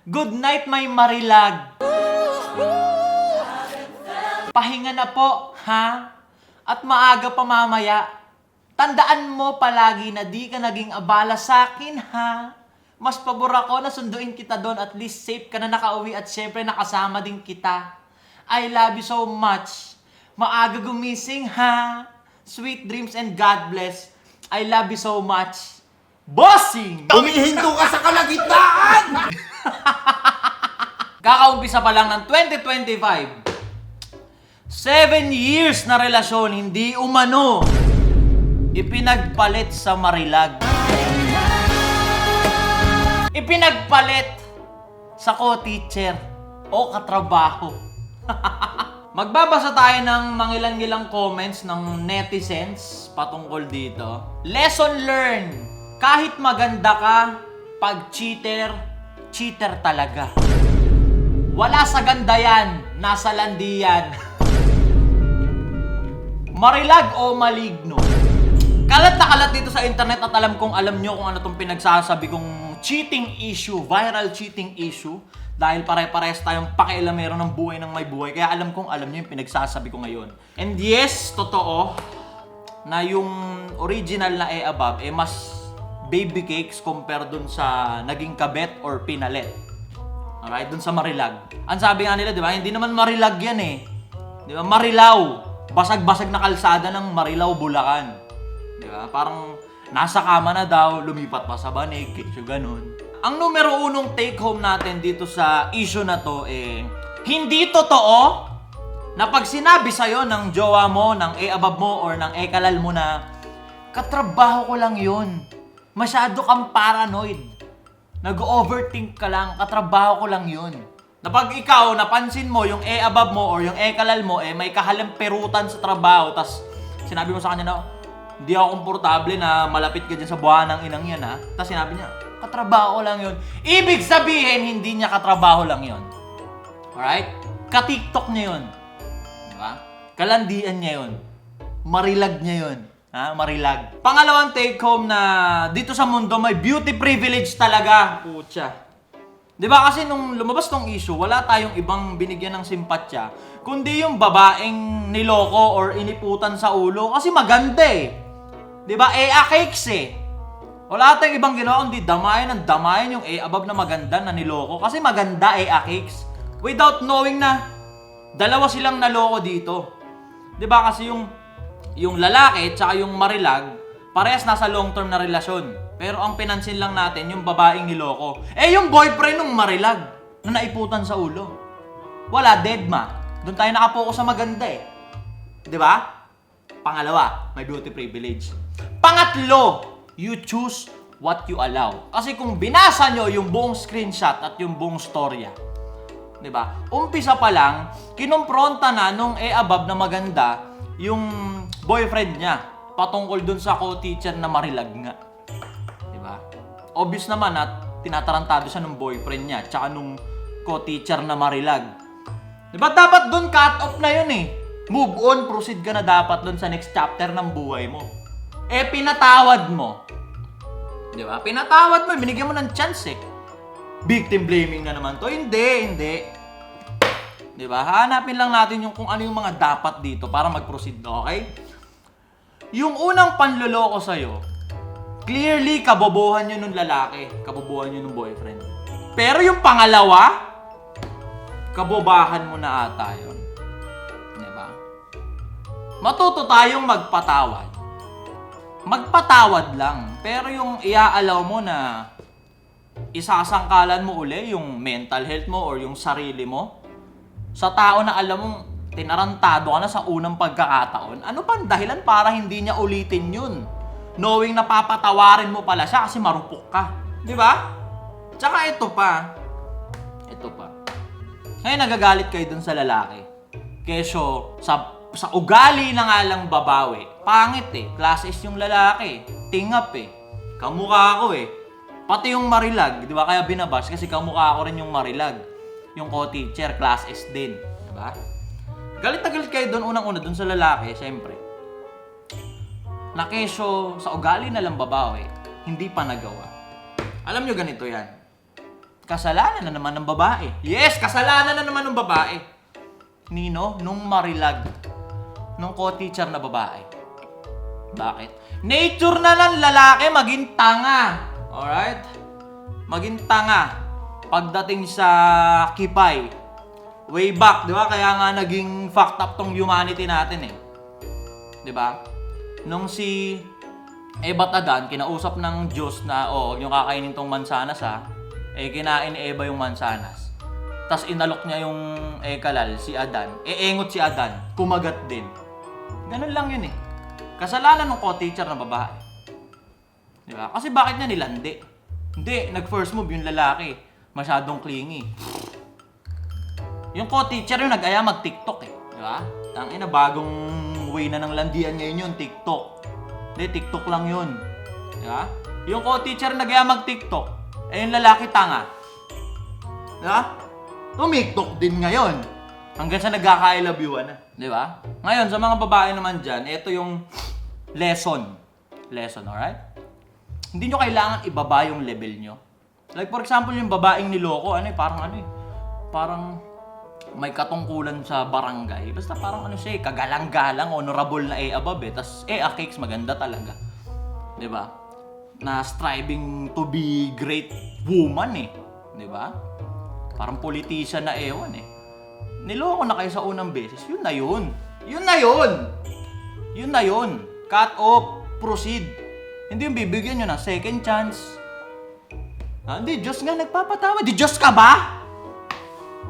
Good night, may marilag. Pahinga na po, ha? At maaga pa mamaya. Tandaan mo palagi na di ka naging abala sa akin, ha? Mas pabor ako na sunduin kita doon, at least safe ka na nakauwi at syempre nakasama din kita. I love you so much. Maaga gumising, ha? Sweet dreams and God bless. I love you so much. Bossing! Humihinto ka sa kalagitnaan! Kakaumpisa pa lang ng 2025. 7 years na relasyon, hindi umano ipinagpalit sa marilag. Ipinagpalit sa co-teacher o katrabaho. Magbabasa tayo ng mangilan-ngilang comments ng netizens patungkol dito. Lesson learned. Kahit maganda ka, pag cheater, cheater talaga. Wala sa ganda yan, nasa landi yan. Marilag o maligno? Kalat na kalat dito sa internet at alam kong alam nyo kung ano itong pinagsasabi kong cheating issue, viral cheating issue. Dahil pare-parehas tayong pakialamero ng buhay ng may buhay. Kaya alam kong alam nyo yung pinagsasabi ko ngayon. And yes, totoo na yung original na above mas baby cakes compare dun sa naging kabet or pinalit. Alright, dun sa marilag. Ang sabi nga nila, di ba, hindi naman marilag yan eh. Di ba, marilaw. Basag-basag na kalsada ng Marilao, Bulacan. Di ba? Parang nasa kama na daw, lumipat pa sa banig, so ganun. Ang numero unong take home natin dito sa issue na to hindi totoo na pag sinabi sa'yo ng jowa mo, ng above mo, or ng kalal mo na katrabaho ko lang yun. Masyado kang paranoid. Nag-overthink ka lang, katrabaho ko lang yun. Na pag ikaw, napansin mo yung above mo or yung kalal mo, may kahalamperutan sa trabaho, tas sinabi mo sa kanya na, hindi ako komportable na malapit ka dyan sa buwan ng inang yan, ha? Tas sinabi niya, katrabaho lang yun. Ibig sabihin, hindi niya katrabaho lang yun. Alright? Ka-TikTok niya yun. Diba? Kalandian niya yun. Marilag niya yun. Ha? Marilag. Pangalawang take home na dito sa mundo may beauty privilege talaga. Pucha. Diba kasi nung lumabas tong issue, wala tayong ibang binigyan ng simpatya, kundi yung babaeng niloko or iniputan sa ulo kasi maganda eh. Diba? Cakes eh. Wala tayong ibang ginawa kundi damayan yung above na maganda na niloko kasi maganda cakes. Without knowing na dalawa silang naloko dito. Diba kasi yung lalaki at yung marilag, parehas nasa long-term na relasyon. Pero ang pinansin lang natin, yung babaeng niloko. Yung boyfriend ng marilag na naiputan sa ulo. Wala, deadma. Doon tayo nakapokus sa maganda eh. Diba? Pangalawa, may beauty privilege. Pangatlo, you choose what you allow. Kasi kung binasa nyo yung buong screenshot at yung buong storya, diba? Umpisa pa lang, kinompronta na nung above na maganda yung boyfriend niya patungkol dun sa co-teacher na marilag nga. Diba? Obvious naman at tinatarantado siya nung boyfriend niya tsaka nung co-teacher na marilag. Diba dapat dun cut off na yun eh. Move on, proceed ka na dapat dun sa next chapter ng buhay mo. Pinatawad mo. Diba? Pinatawad mo, binigyan mo ng chance eh. Victim blaming na naman to. Hindi. Diba? Hanapin lang natin yung kung ano yung mga dapat dito para mag-proceed, okay? Yung unang panloloko sa'yo, clearly kabobohan nyo nung lalaki, kabobohan nyo nung boyfriend. Pero yung pangalawa, kabobahan mo na ata yun. Diba? Matuto tayong magpatawad. Magpatawad lang. Pero yung iaalaw mo na isasangkalan mo uli yung mental health mo or yung sarili mo sa tao na alam mong tinarantado ka na sa unang pagkakataon, ano pa ang dahilan para hindi niya ulitin yun? Knowing na papatawarin mo pala siya kasi marupok ka. Di ba? Tsaka ito pa. Ngayon nagagalit kayo dun sa lalaki. Kesyo sa ugali na nga lang babawi. Pangit eh. Class S yung lalaki. Tingap eh. Kamukha ako eh. Pati yung marilag, di ba? Kaya binabash kasi kamukha ako rin yung marilag. Yung co-teacher, class S din. Di ba? Galit na galit kayo doon unang-una doon sa lalaki, syempre. Na kesyo sa ugali na lang babawi, hindi pa nagawa. Alam nyo ganito yan. kasalanan na naman ng babae. Yes, kasalanan na naman ng babae. Nino? Nung Marilag. Nung co-teacher na babae. Bakit? Nature na ng lalaki maging tanga. Alright? Maging tanga. Pagdating sa kipay. Way back, di ba? Kaya nga naging fucked up tong humanity natin eh. Di ba? Nung si Eva at Adan, kinausap ng Diyos na, huwag nyo kakainin tong mansanas ha. Kinain ni Eva yung mansanas. Tapos inalok niya yung kalal, si Adan. Engot si Adan, kumagat din. Ganun lang yun eh. Kasalanan ng co-teacher na babae. Di ba? Kasi bakit niya nilandi? Hindi, nag-first move yung lalaki. Masyadong clingy. Yung co-teacher yung nag-aya mag-TikTok eh. Di ba? Tangina, bagong way na ng landian ngayon yun, TikTok. Hindi, TikTok lang yun. Di ba? Yung co-teacher nag-aya mag-TikTok. Yung lalaki tanga. Di ba? Tumiktok din ngayon. Hanggang sa nagkaka-I love you-an na. Di ba? Ngayon, sa mga babae naman dyan, ito yung lesson. Lesson, alright? Hindi nyo kailangan ibaba yung level nyo. Like for example, yung babaeng niloko, parang may katungkulan sa barangay. Basta parang siya kagalang-galang, honorable na above eh. Tas cakes, maganda talaga. Di ba? Na striving to be great woman eh. Di ba? Parang politician na ewan eh. Niloko na kayo sa unang beses, yun na yun. Yun na yun! Yun na yun. Cut off, proceed. Hindi yung bibigyan nyo na second chance. Hindi, Diyos nga nagpapatawa. Di Diyos ka ba?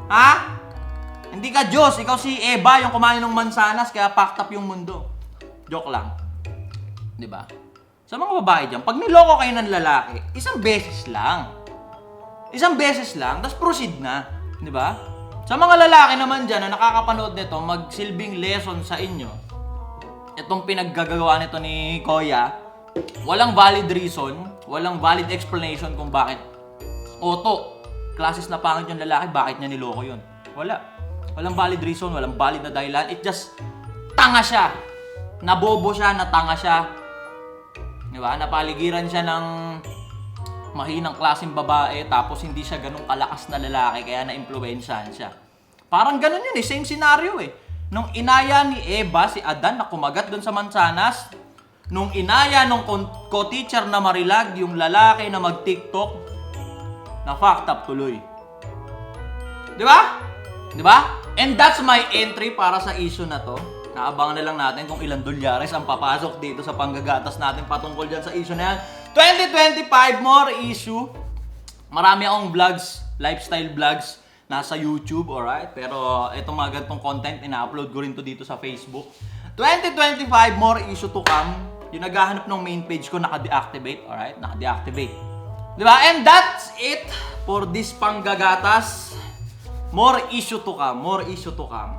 Ha? Hindi ka Diyos. Ikaw si Eva, yung kumain ng mansanas, kaya packed up yung mundo. Joke lang. Di ba? Sa mga babae dyan, pag niloko kayo ng lalaki, isang beses lang. Isang beses lang, tapos proceed na. Di ba? Sa mga lalaki naman dyan na nakakapanood nito, magsilbing lesson sa inyo. Itong pinaggagawa nito ni Koya, walang valid reason, walang valid explanation kung bakit. Oto, classes na pangit yung lalaki, bakit niya niloko yun? Wala. Walang valid reason, walang valid na dahilan. It just, tanga siya. Nabobo siya, natanga siya. Diba? Napaligiran siya ng mahinang klaseng babae, tapos hindi siya ganun kalakas na lalaki, kaya na-impluwensyahan siya. Parang ganun yun eh, same scenario eh. Nung inaya ni Eva, si Adan, na kumagat dun sa mansanas, nung inaya nung co-teacher na Marilag, yung lalaki na mag-TikTok, na fucked up tuloy. Di ba? Di ba? And that's my entry para sa issue na to. Naabangan na lang natin kung ilang dolyares ang papasok dito sa panggagatas natin patungkol dyan sa issue na yan. 2025, more issue. Marami akong vlogs, lifestyle vlogs, nasa YouTube, alright? Pero itong mga ganitong content, ina-upload ko rin to dito sa Facebook. 2025, more issue to come. Yung naghahanap ng main page ko, naka-deactivate, alright? Naka-deactivate. Diba? And that's it for this panggagatas. More issue to come, more issue to come.